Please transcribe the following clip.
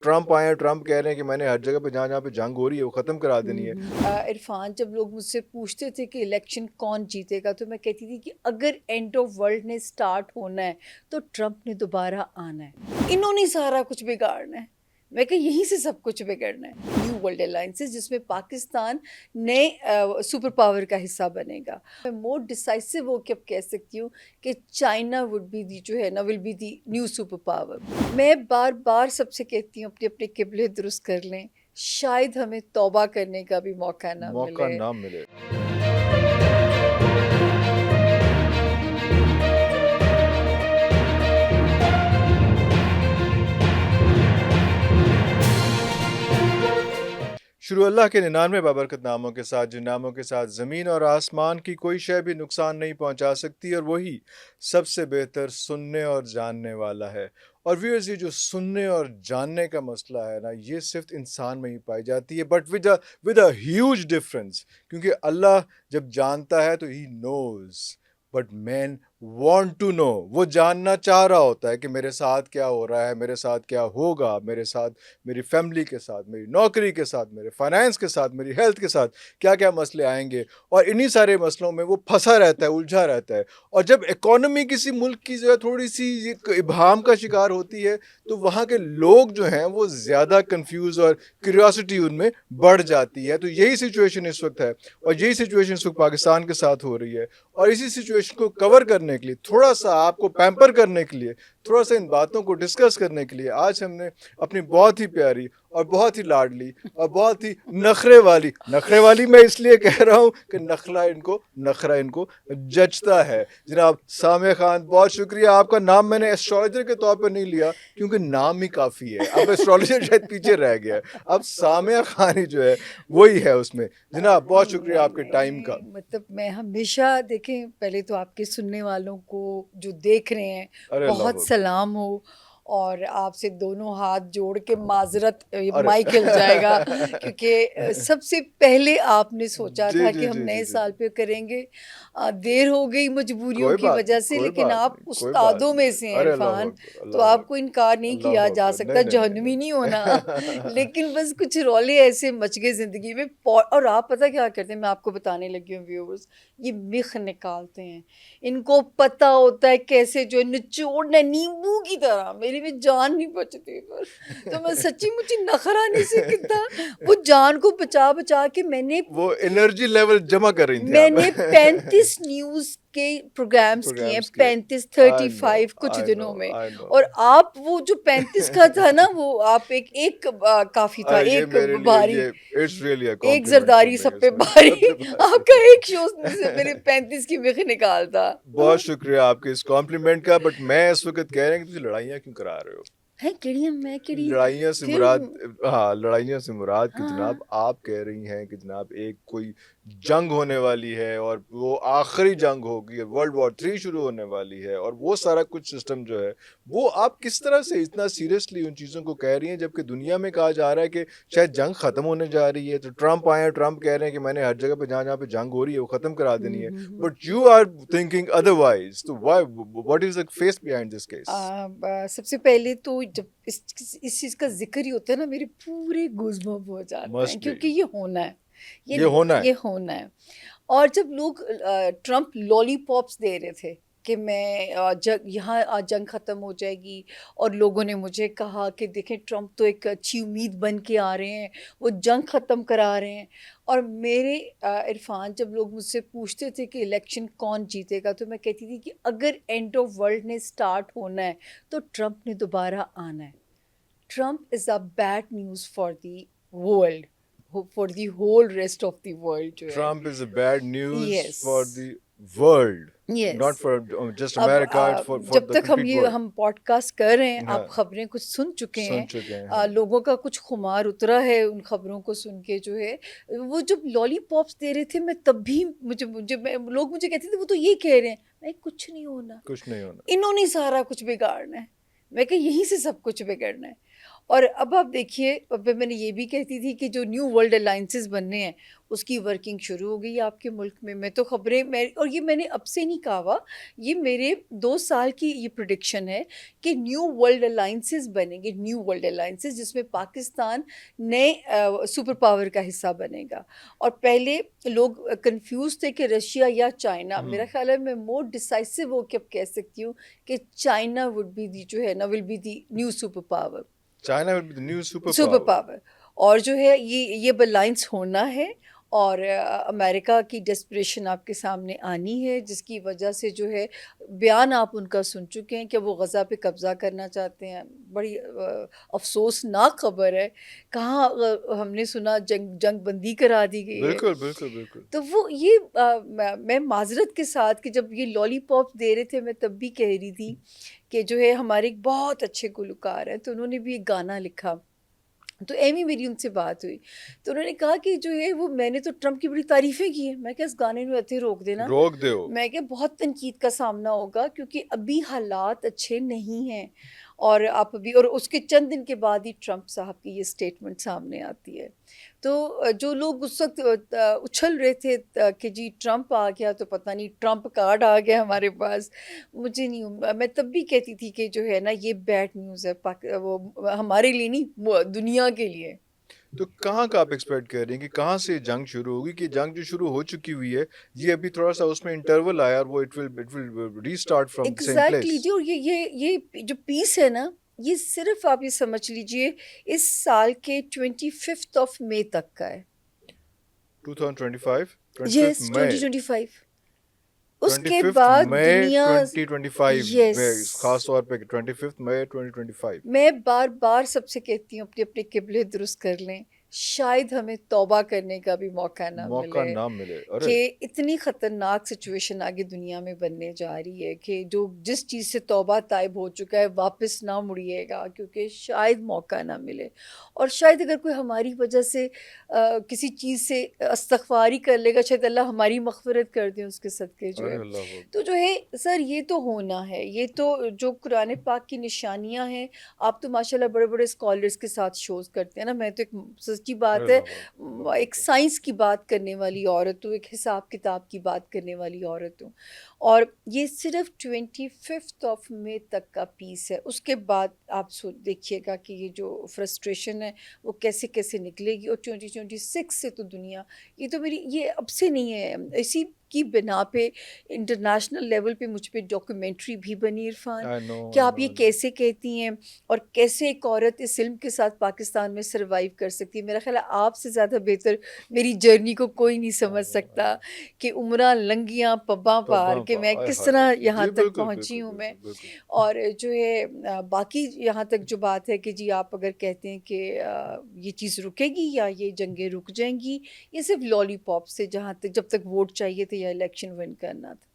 Trump آئے ہیں, Trump کہہ رہے ہیں کہ میں نے ہر جگہ پہ جہاں پہ جنگ ہو رہی ہے وہ ختم کرا دینی ہے. عرفان, جب لوگ مجھ سے پوچھتے تھے کہ الیکشن کون جیتے گا تو میں کہتی تھی کہ اگر اینڈ آف ورلڈ نے سٹارٹ ہونا ہے تو ٹرمپ نے دوبارہ آنا ہے. انہوں نے سارا کچھ بگاڑنا ہے. میں کہ یہیں سے سب کچھ بگڑنا ہے. نیو ورلڈ الائنسز جس میں پاکستان نئے سپر پاور کا حصہ بنے گا. میں مور ڈیسائسو ہو کے اب کہہ سکتی ہوں کہ چائنا وڈ بی دی جو ہے نا will be the new super power. میں بار بار سب سے کہتی ہوں اپنے اپنے قبلے درست کر لیں, شاید ہمیں توبہ کرنے کا بھی موقع نہ ملے. شروع اللہ کے 99 بابرکت ناموں کے ساتھ, جن ناموں کے ساتھ زمین اور آسمان کی کوئی شے بھی نقصان نہیں پہنچا سکتی, اور وہی سب سے بہتر سننے اور جاننے والا ہے. اور ویورز, یہ جو سننے اور جاننے کا مسئلہ ہے نا, یہ صرف انسان میں ہی پائی جاتی ہے, but with a huge difference. کیونکہ اللہ جب جانتا ہے تو ہی نوز, بٹ مین وانٹ ٹو نو. وہ جاننا چاہ رہا ہوتا ہے کہ میرے ساتھ کیا ہو رہا ہے, میرے ساتھ کیا ہوگا, میرے ساتھ, میری فیملی کے ساتھ, میری نوکری کے ساتھ, میرے فائنینس کے ساتھ, میری ہیلتھ کے ساتھ کیا کیا مسئلے آئیں گے. اور انہی سارے مسئلوں میں وہ پھنسا رہتا ہے, الجھا رہتا ہے. اور جب اکانومی کسی ملک کی جو ہے تھوڑی سی ابہام کا شکار ہوتی ہے تو وہاں کے لوگ جو ہیں وہ زیادہ کنفیوز اور کیوریوسٹی ان میں بڑھ جاتی ہے. تو یہی سچویشن اس وقت ہے, اور یہی سچویشن اس وقت پاکستان کے ساتھ ہو رہی ہے. اور اسی سچویشن کو کور کرنے کے لیے, تھوڑا سا آپ کو پیمپر کرنے کے لیے, تھوڑا سا ان باتوں کو ڈسکس کرنے کے لیے آج ہم نے اپنی بہت ہی پیاری اور بہت ہی لاڈلی اور بہت ہی نخرے والی میں اس لیے کہہ رہا ہوں کہ نخرہ ان کو جچتا ہے, جناب سامع خان. بہت شکریہ. آپ کا نام میں نے ایسٹرالوجر کے طور پر نہیں لیا کیونکہ نام ہی کافی ہے, اب ایسٹرالوجر شاید پیچھے رہ گیا ہے, اب سامع خان ہی جو ہے وہی ہے اس میں. جناب بہت شکریہ آپ کے ٹائم کا. مطلب میں ہمیشہ, دیکھیں, پہلے تو آپ کے سننے والوں کو جو دیکھ رہے ہیں بہت سلام ہو, اور آپ سے دونوں ہاتھ جوڑ کے معذرت, مائک ہل جائے گا کیونکہ سب سے پہلے آپ نے سوچا تھا کہ ہم نئے سال پہ کریں گے. دیر ہو گئی مجبوریوں کی وجہ سے, لیکن آپ استادوں میں سے ہیں عرفان, تو آپ کو انکار نہیں کیا جا سکتا, جہنمی نہیں ہونا. لیکن بس کچھ رولے ایسے مچ گئے زندگی میں. اور آپ پتہ کیا کرتے ہیں, میں آپ کو بتانے لگی ہوں ویورز, یہ مخ نکالتے ہیں. ان کو پتہ ہوتا ہے کیسے جو نچوڑنا ہے, نیمبو کی طرح. میری بھی جان نہیں بچتی پر, تو میں سچی مچی نخرا نہیں سے کتا وہ جان کو بچا کے میں نے وہ انرجی لیول جمع کر رہی تھی. میں نے 35 نیوز کے پروگرامز کیے ہیں, 35 کچھ دنوں میں. اور آپ وہ جو 35 کا تھا نا, وہ آپ ایک کافی تھا, ایک بھاری, ایک زرداری سب پہ بھاری. آپ کا ایک شو میرے 35 کی مخ نکالتا. بہت شکریہ آپ کے اس کمپلیمنٹ کا. بٹ میں اس وقت کہہ رہے ہیں کہ تجھے لڑائیاں کیوں کرا رہے ہو؟ لڑائیاں سے مراد کہ جناب آپ کہہ رہی ہیں کہ جناب ایک کوئی جنگ ہونے والی ہے, اور وہ آخری جنگ ہوگی, ورلڈ وار 3 شروع ہونے والی ہے, اور وہ سارا کچھ سسٹم جو ہے وہ آپ کس طرح سے اتنا سیریسلی ان چیزوں کو کہہ رہی ہیں, جبکہ دنیا میں کہا جا رہا ہے کہ شاید جنگ ختم ہونے جا رہی ہے. تو ٹرمپ آئے ہیں, ٹرمپ کہہ رہے ہیں کہ میں نے ہر جگہ پہ جہاں پہ جنگ ہو رہی ہے وہ ختم کرا دینی ہے, but you are thinking otherwise. تو what is the face behind this case? سب سے پہلے تو جب اس چیز کا ذکر ہی ہوتا ہے نا, میرے پورے گوز بمپ ہو جاتے ہیں, کیونکہ یہ ہونا ہے, یہ ہونا ہے. اور جب لوگ ٹرمپ لالی پاپس دے رہے تھے کہ میں یہاں جنگ ختم ہو جائے گی, اور لوگوں نے مجھے کہا کہ دیکھیں ٹرمپ تو ایک اچھی امید بن کے آ رہے ہیں, وہ جنگ ختم کرا رہے ہیں. اور میرے عرفان, جب لوگ مجھ سے پوچھتے تھے کہ الیکشن کون جیتے گا تو میں کہتی تھی کہ اگر اینڈ آف ورلڈ نے سٹارٹ ہونا ہے تو ٹرمپ نے دوبارہ آنا ہے. Trump is a bad news for the world, for the whole rest of the world. Trump is a bad news for the world. Not for just America, for جب the تک complete world. ہم pod cost کر رہے ہیں, آپ خبریں کچھ سن چکے ہیں, لوگوں کا کچھ خمار اترا ہے ان خبروں کو سن کے. جو ہے وہ جب لالی پاپس دے رہے تھے, میں تب بھی لوگ مجھے کہتے تھے وہ تو یہ کہہ رہے ہیں, میں کچھ نہیں ہونا, انہوں نے سارا کچھ بگاڑنا ہے. میں کہ یہیں سے سب کچھ بگڑنا ہے. اور اب آپ دیکھیے، اب میں نے یہ بھی کہتی تھی کہ جو نیو ورلڈ الائنسز بننے ہیں اس کی ورکنگ شروع ہو گئی آپ کے ملک میں تو خبریں اور یہ میں نے اب سے نہیں کہا ہوا، یہ میرے 2 سال کی یہ پریڈکشن ہے کہ نیو ورلڈ الائنسز بنیں گے، نیو ورلڈ الائنسز جس میں پاکستان نئے سپر پاور کا حصہ بنے گا. اور پہلے لوگ کنفیوز تھے کہ رشیا یا چائنا، میرا خیال ہے میں مور ڈیسائسو ہو کے اب کہہ سکتی ہوں کہ چائنا وڈ بی دی جو ہے نا will be the new super power. China will be the new super super power. اور جو ہے یہ بیلنس ہونا ہے، اور امریکہ کی ڈسپریشن آپ کے سامنے آنی ہے، جس کی وجہ سے جو ہے بیان آپ ان کا سن چکے ہیں کہ وہ غزہ پہ قبضہ کرنا چاہتے ہیں. بڑی افسوسناک خبر ہے، کہاں ہم نے سنا جنگ بندی کرا دی گئی ہے. بالکل بالکل بالکل. تو وہ یہ میں معذرت کے ساتھ کہ جب یہ لالی پاپ دے رہے تھے میں تب بھی کہہ رہی تھی کہ جو ہے ہمارے ایک بہت اچھے گلوکار ہیں، تو انہوں نے بھی ایک گانا لکھا، تو ایمی میری ان سے بات ہوئی تو انہوں نے کہا کہ جو ہے وہ میں نے تو ٹرمپ کی بڑی تعریفیں کی ہیں. میں کہ اس گانے میں اتنے روک دینا، روک دیو. میں کہ بہت تنقید کا سامنا ہوگا کیونکہ ابھی حالات اچھے نہیں ہیں. اور آپ ابھی، اور اس کے چند دن کے بعد ہی ٹرمپ صاحب کی یہ سٹیٹمنٹ سامنے آتی ہے. تو جو لوگ اس وقت اچھل رہے تھے کہ جی ٹرمپ آ گیا تو پتہ نہیں ٹرمپ کارڈ آ گیا ہمارے پاس، مجھے نہیں، میں تب بھی کہتی تھی کہ جو ہے نا یہ بیڈ نیوز ہے، وہ ہمارے لیے نہیں، دنیا کے لیے. تو کہاں کا آپ ایکسپیکٹ کر رہے ہیں کہ کہاں سے جنگ شروع ہوگی؟ کہ جنگ جو شروع ہو چکی ہوئی ہے یہ ابھی تھوڑا سا اس میں انٹرول آیا اور وہ it will restart from the same exactly place. جی. اور یہ جو پیس ہے نا، یہ صرف آپ یہ سمجھ لیجئے اس سال کے 25 مئی تک کا ہے. 2025 یس 25 مئی 2025. اس کے 25 بعد مئی دنیا، 2025 یس، میں خاص طور پہ 25 مئی 2025. میں بار بار سب سے کہتی ہوں اپنے اپنے قبلے درست کر لیں، شاید ہمیں توبہ کرنے کا بھی موقع نہ ملے ارے کہ اتنی خطرناک سچویشن آگے دنیا میں بننے جا رہی ہے کہ جو جس چیز سے توبہ طائب ہو چکا ہے واپس نہ مڑیے گا، کیونکہ شاید موقع نہ ملے. اور شاید اگر کوئی ہماری وجہ سے کسی چیز سے استغفاری کر لے گا، شاید اللہ ہماری مغفرت کر دیں اس کے صدقے جو ہے. تو جو ہے سر یہ تو ہونا ہے، یہ تو جو قرآن پاک کی نشانیاں ہیں. آپ تو ماشاءاللہ بڑے بڑے اسکالرس کے ساتھ شوز کرتے ہیں نا، میں تو ایک سچی بات ہے ایک سائنس کی بات کرنے والی عورت ہوں، ایک حساب کتاب کی بات کرنے والی عورت ہوں. اور یہ صرف 25 مئی تک کا پیس ہے. اس کے بعد آپ دیکھیے گا کہ یہ جو فرسٹریشن ہے وہ کیسے کیسے نکلے گی. اور 2026 سے تو دنیا، یہ تو میری یہ اب سے نہیں ہے، اسی کی بنا پہ انٹرنیشنل لیول پہ مجھ پہ ڈاکیومنٹری بھی بنی عرفان کہ آپ یہ کیسے کہتی ہیں اور کیسے ایک عورت اس علم کے ساتھ پاکستان میں سروائیو کر سکتی ہے. میرا خیال ہے آپ سے زیادہ بہتر میری جرنی کو کوئی نہیں سمجھ سکتا کہ عمرہ لنگیاں پباں پار کہ میں کس طرح یہاں تک پہنچی ہوں میں. اور جو ہے باقی یہاں تک جو بات ہے کہ جی آپ اگر کہتے ہیں کہ یہ چیز رکے گی یا یہ جنگیں رک جائیں گی، یہ صرف لالی پاپ سے، جہاں تک جب تک ووٹ چاہیے تھے یا الیکشن ون کرنا تھا.